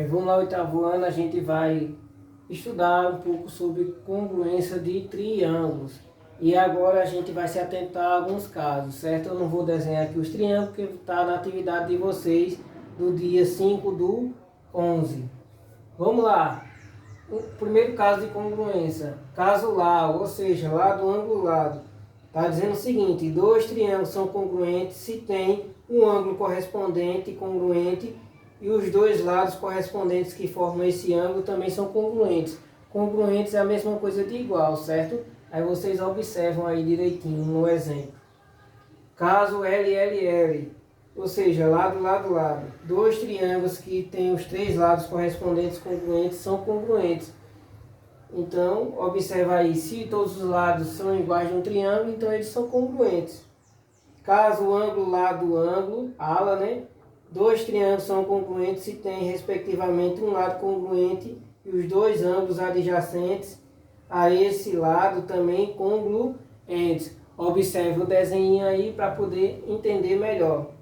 Vamos lá, oitavo ano, a gente vai estudar um pouco sobre congruência de triângulos. E agora a gente vai se atentar a alguns casos, certo? Eu não vou desenhar aqui os triângulos, porque está na atividade de vocês do dia 5/11. Vamos lá. O primeiro caso de congruência, caso lá, ou seja, lado angulado. Está dizendo o seguinte: dois triângulos são congruentes se tem um ângulo correspondente e congruente e os dois lados correspondentes que formam esse ângulo também são congruentes. Congruentes é a mesma coisa de igual, certo? Aí vocês observam aí direitinho no exemplo. Caso LLL, ou seja, lado, lado, lado. Dois triângulos que têm os três lados correspondentes congruentes são congruentes. Então, observa aí, se todos os lados são iguais de um triângulo, então eles são congruentes. Caso ângulo, lado, ângulo, ala, né? Dois triângulos são congruentes se tem, respectivamente, um lado congruente e os dois ângulos adjacentes a esse lado também congruentes. Observe o desenho aí para poder entender melhor.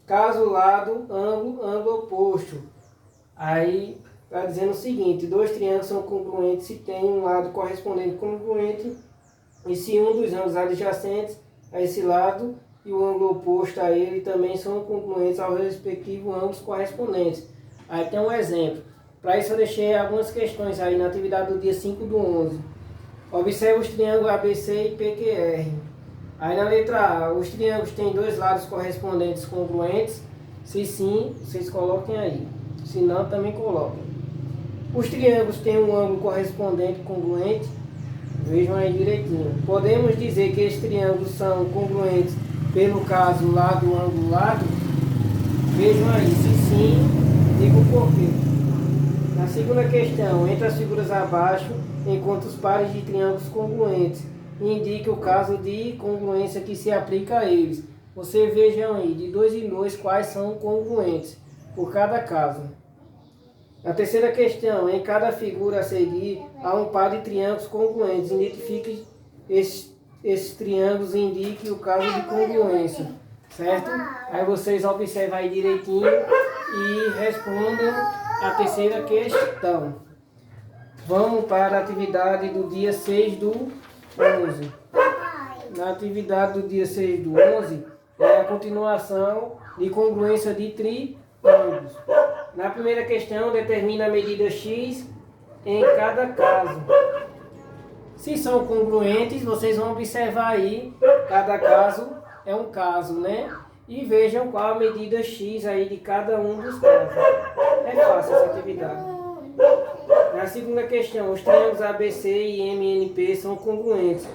Caso lado, ângulo, ângulo oposto. Aí está dizendo o seguinte: dois triângulos são congruentes se tem um lado correspondente congruente e se um dos ângulos adjacentes a esse lado e o ângulo oposto a ele também são congruentes aos respectivos ângulos correspondentes. Aí tem um exemplo. Para isso eu deixei algumas questões aí na atividade do dia 5/11. Observe os triângulos ABC e PQR. Aí na letra A, os triângulos têm dois lados correspondentes congruentes? Se sim, vocês coloquem aí. Se não, também coloquem. Os triângulos têm um ângulo correspondente congruente? Vejam aí direitinho. Podemos dizer que esses triângulos são congruentes pelo caso lado, ângulo, lado? Vejam aí, se sim, digo o porquê. Na segunda questão, entre as figuras abaixo, encontre os pares de triângulos congruentes. Indique o caso de congruência que se aplica a eles. Você vejam aí, de 2 em 2, quais são congruentes por cada caso. Na terceira questão, em cada figura a seguir, há um par de triângulos congruentes. Identifique esses triângulos e indique o caso de congruência, certo? Aí vocês observam aí direitinho e respondam a terceira questão. Vamos para a atividade do dia 6/11. Na atividade do dia 6/11 é a continuação de congruência de triângulos. Na primeira questão, determina a medida x em cada caso. Se são congruentes, vocês vão observar aí, cada caso é um caso, né? E vejam qual a medida x aí de cada um dos casos. É fácil essa atividade. Na segunda questão, os triângulos ABC e MNP são congruentes.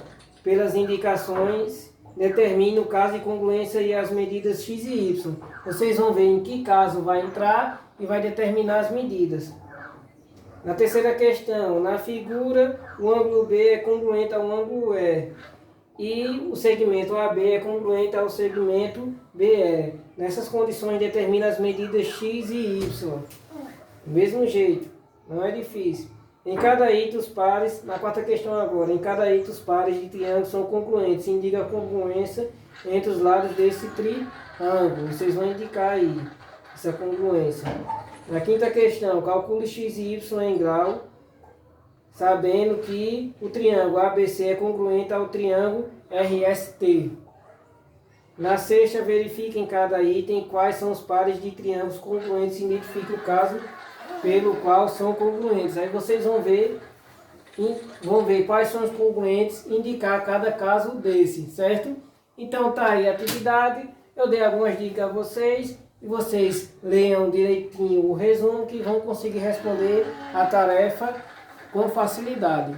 Pelas indicações, determine o caso de congruência e as medidas x e y. Vocês vão ver em que caso vai entrar e vai determinar as medidas. Na terceira questão, na figura, o ângulo B é congruente ao ângulo E. E o segmento AB é congruente ao segmento BE. Nessas condições, determina as medidas x e y. Do mesmo jeito, não é difícil. Em cada item os pares, na quarta questão agora, em cada item os pares de triângulos são congruentes. Indica a congruência entre os lados desse triângulo. Vocês vão indicar aí essa congruência. Na quinta questão, calcule x e y em grau, sabendo que o triângulo ABC é congruente ao triângulo RST. Na sexta, verifique em cada item quais são os pares de triângulos congruentes e identifique o caso pelo qual são congruentes. Aí vocês vão ver quais são os congruentes e indicar cada caso desse, certo? Então tá aí a atividade. Eu dei algumas dicas a vocês e vocês leiam direitinho o resumo que vão conseguir responder a tarefa com facilidade.